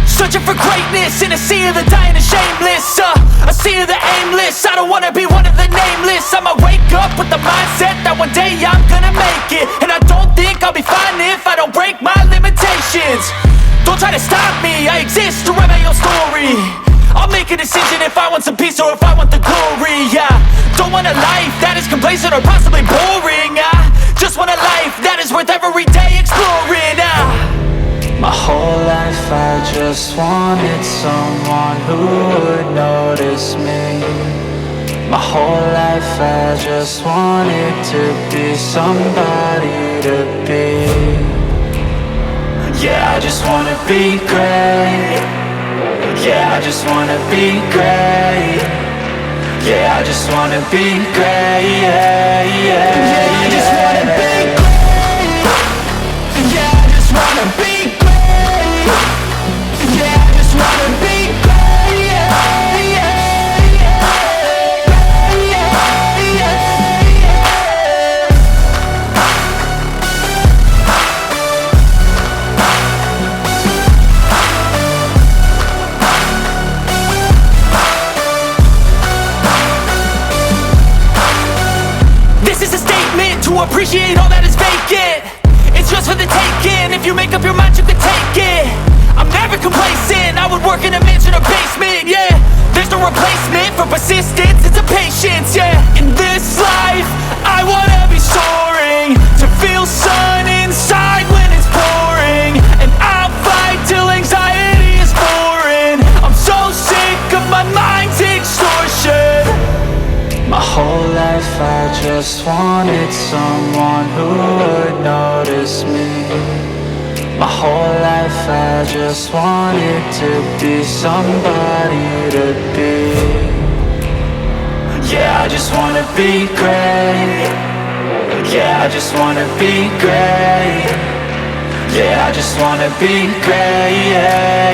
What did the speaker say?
Searching for greatness in a sea of the dying and shameless, a sea of the aimless. I don't wanna be one of the nameless. I'ma wake up with the mindset that one day I'm gonna make it. And I don't think I'll be fine if I don't break my limitations. Don't try to stop me, I exist to write my own story. I'll make a decision if I want some peace or if I want the glory. Yeah, don't want a life that is complacent or possibly boring. I just want a life that is worth every day exploring. My whole life I just wanted someone who would notice me. My whole life I just wanted to be somebody to be. Yeah, I just wanna be great. Yeah, I just wanna be great. Yeah, I just wanna be great. Yeah, yeah, yeah, I just wanna be great. Yeah, I just wanna be great. Yeah, I just wanna be great. Yeah, yeah, yeah, yeah, yeah. This is a statement to appreciate all that is vacant. It's just for the taking. If you make up your mind, you can take it. I'm never complacent. I would work in a mansion or basement. Yeah, there's no replacement for persistence. It's a patience. Yeah, in this life I wanna be soaring, to feel sun inside when it's pouring. And I'll fight till anxiety is foreign. I'm so sick of my mind's extortion. My whole life I just wanted someone who would notice me. My whole life I just wanted to be somebody to be. Yeah, I just wanna be great. Yeah, I just wanna be great. Yeah, I just wanna be great. Yeah,